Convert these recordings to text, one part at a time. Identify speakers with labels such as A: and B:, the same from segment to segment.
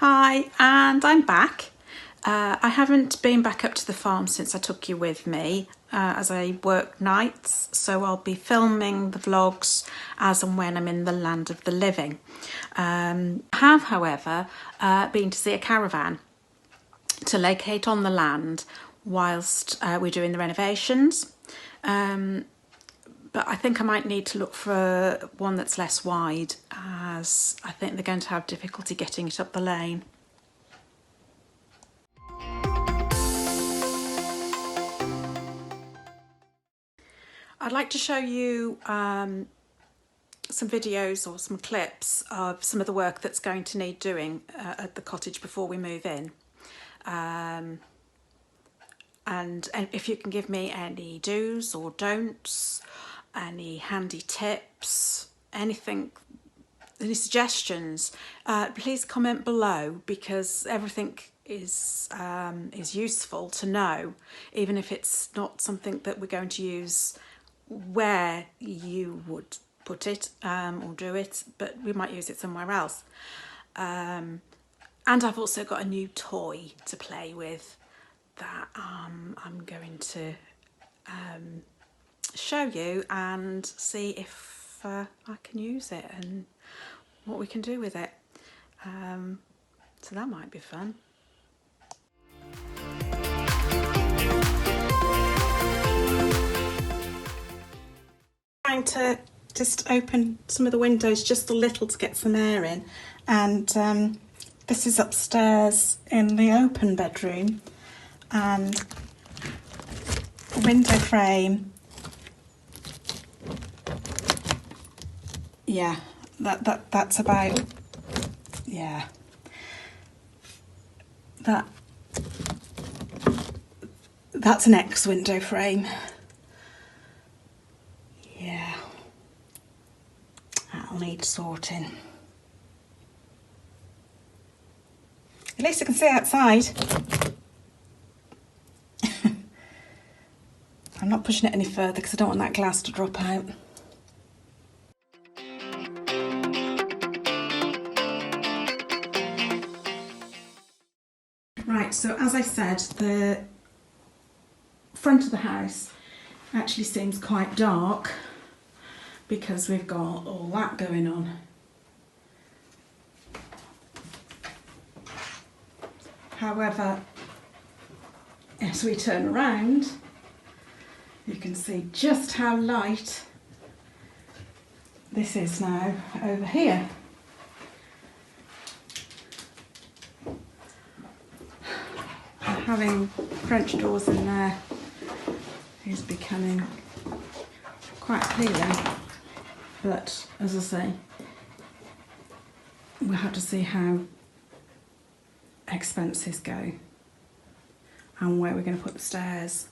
A: Hi, and I'm back. I haven't been back up to the farm since I took you with me as I work nights, so I'll be filming the vlogs as and when I'm in the land of the living. I have, however, been to see a caravan to locate on the land whilst we're doing the renovations. But I think I might need to look for one that's less wide, as I think they're going to have difficulty getting it up the lane. I'd like to show you some videos or some clips of some of the work that's going to need doing at the cottage before we move in. And if you can give me any do's or don'ts, any handy tips, anything, any suggestions, please comment below, because everything is useful to know, even if it's not something that we're going to use where you would put it or do it, but we might use it somewhere else. And I've also got a new toy to play with that I'm going to show you and see if I can use it and what we can do with it. So that might be fun. Trying to just open some of the windows just a little to get some air in, and this is upstairs in the open bedroom, and window frame, yeah, that's about, yeah, that's an X window frame. Yeah, that'll need sorting. At least I can see outside. I'm not pushing it any further because I don't want that glass to drop out. Right, so as I said, the front of the house actually seems quite dark because we've got all that going on. However, as we turn around, you can see just how light this is now over here. Having French doors in there is becoming quite appealing, but as I say, we'll have to see how expenses go and where we're going to put the stairs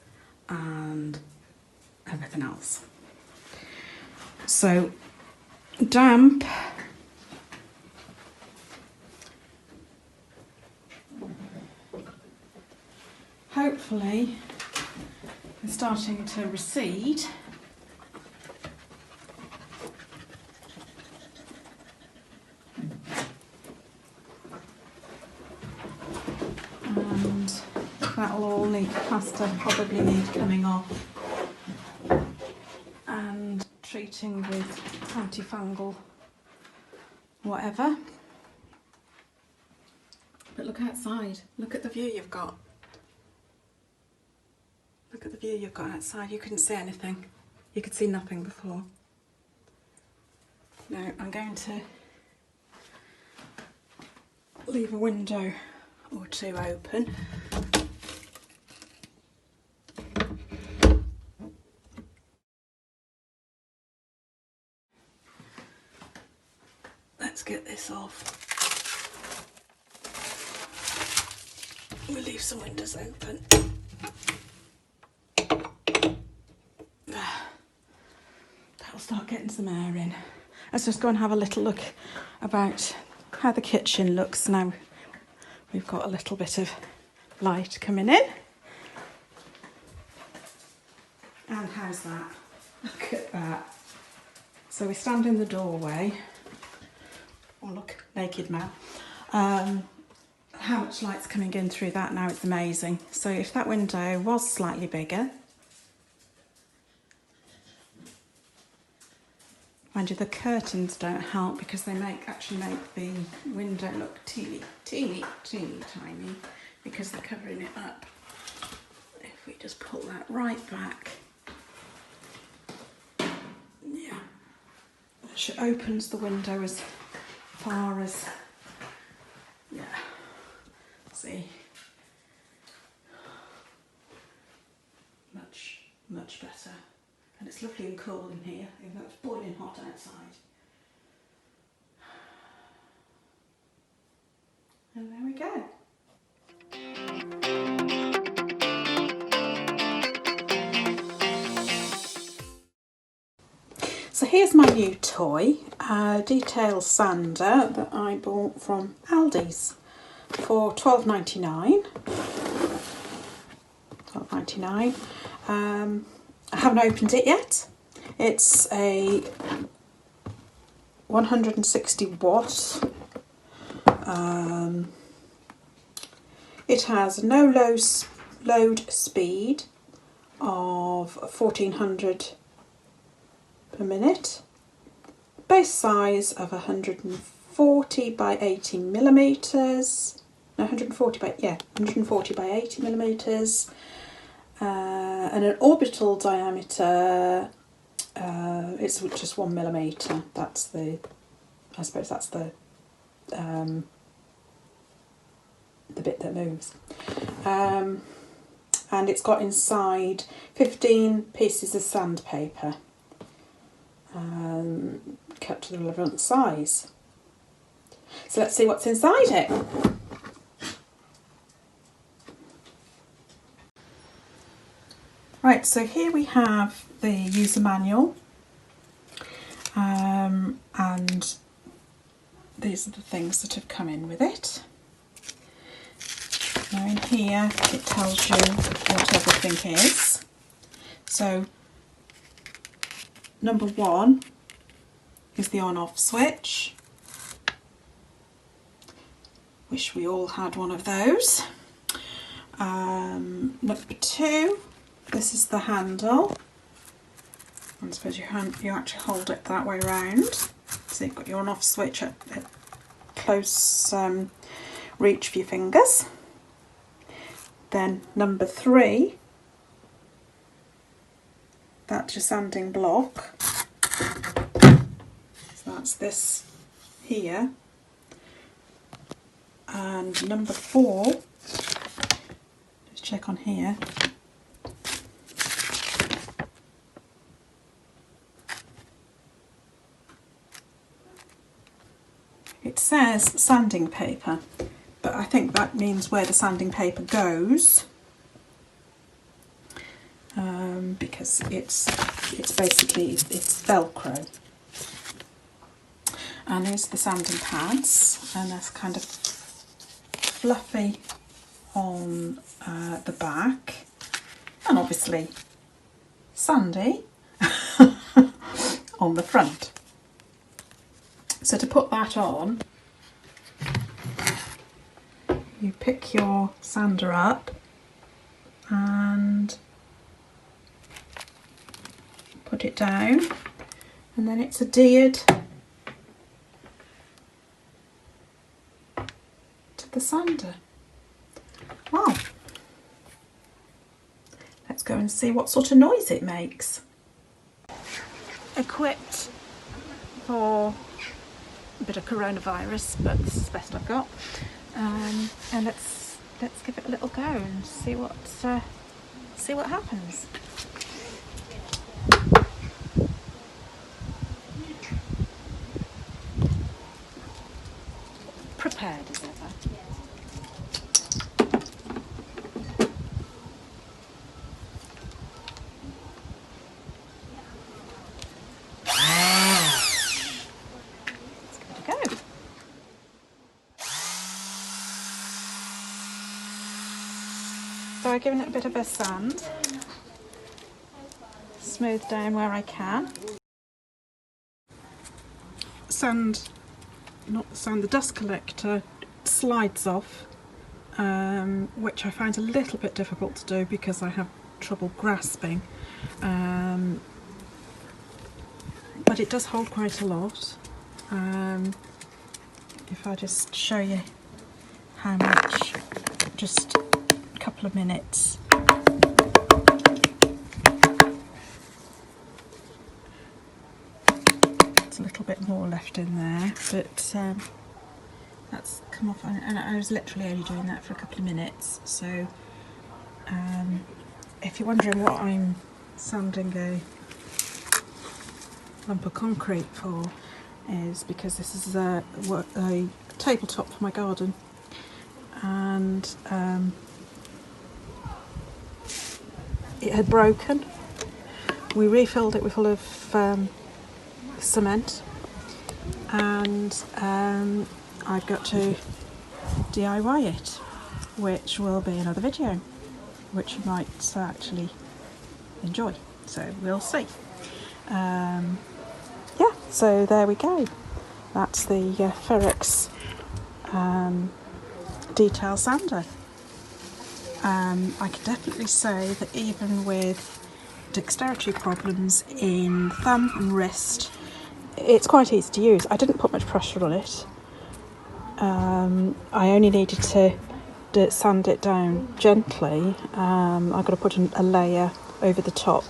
A: and everything else. So damp, hopefully is starting to recede. And that'll all need plaster, probably need coming off and treating with antifungal whatever. But look outside, look at the view you've got. Look at the view you've got outside. You couldn't see anything. You could see nothing before. Now I'm going to leave a window or two open. Let's get this off. We'll leave some windows open. That'll start getting some air in. Let's just go and have a little look about how the kitchen looks now. We've got a little bit of light coming in. And how's that? Look at that. So we stand in the doorway. Oh look, naked man. how much light's coming in through that now, it's amazing. So if that window was slightly bigger, mind you, the curtains don't help because they actually make the window look teeny tiny because they're covering it up. If we just pull that right back, yeah, she opens the window as far as, yeah, see, much better. And it's lovely and cool in here, even though it's boiling hot outside. And there we go. So here's my new toy, Detail Sander that I bought from Aldi's for £12.99. £12.99. I haven't opened it yet. It's a 160 watt. It has no load speed of 1400 per minute, base size of 140 by 80 millimeters, no 140 by 80 millimeters, and an orbital diameter, it's just 1 millimeter. That's the, I suppose that's the bit that moves. And it's got inside 15 pieces of sandpaper, cut to the relevant size. So let's see what's inside it. Right, so here we have the user manual, and these are the things that have come in with it. Now in here it tells you what everything is. So number 1 is the on-off switch. Wish we all had one of those. Number 2, this is the handle. I suppose you actually hold it that way round. So you've got your on-off switch at close reach for your fingers. Then number 3, that's your sanding block. So that's this here. And number 4, just check on here. It says sanding paper, but I think that means where the sanding paper goes, because it's basically it's Velcro. And here's the sanding pads, and that's kind of fluffy on the back, and obviously sandy on the front. So to put that on, you pick your sander up and put it down, and then it's adhered to the sander. Wow. Let's go and see what sort of noise it makes. Equipped for a bit of coronavirus, but this is the best I've got. And let's give it a little go and see what happens. Prepared as ever. So I've given it a bit of a sand, smooth down where I can. The dust collector slides off which I find a little bit difficult to do because I have trouble grasping, but it does hold quite a lot. If I just show you how much, just a couple of minutes. There's a little bit more left in there, but that's come off, and I was literally only doing that for a couple of minutes. So if you're wondering what I'm sanding a lump of concrete for, is because this is a tabletop for my garden, and it had broken. We refilled it with full of cement, and I've got to DIY it, which will be another video, which you might actually enjoy, so we'll see. Yeah, so there we go. That's the Ferrex Detail Sander. I can definitely say that even with dexterity problems in thumb and wrist, it's quite easy to use. I didn't put much pressure on it. I only needed to sand it down gently. I've got to put a layer over the top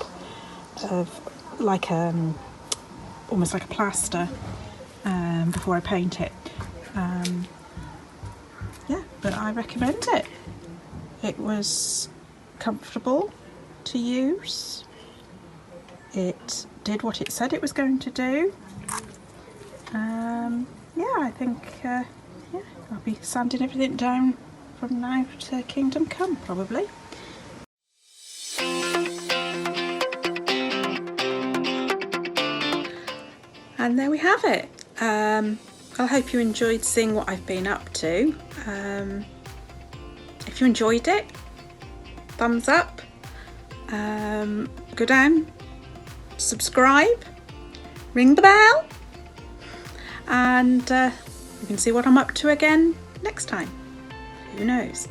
A: of like almost like a plaster before I paint it. Yeah, but I recommend it. It was comfortable to use. It did what it said it was going to do. Yeah, I think yeah, I'll be sanding everything down from now to Kingdom Come, probably. And there we have it. I hope you enjoyed seeing what I've been up to. If you enjoyed it, thumbs up, go down, subscribe, ring the bell, and you can see what I'm up to again next time. Who knows?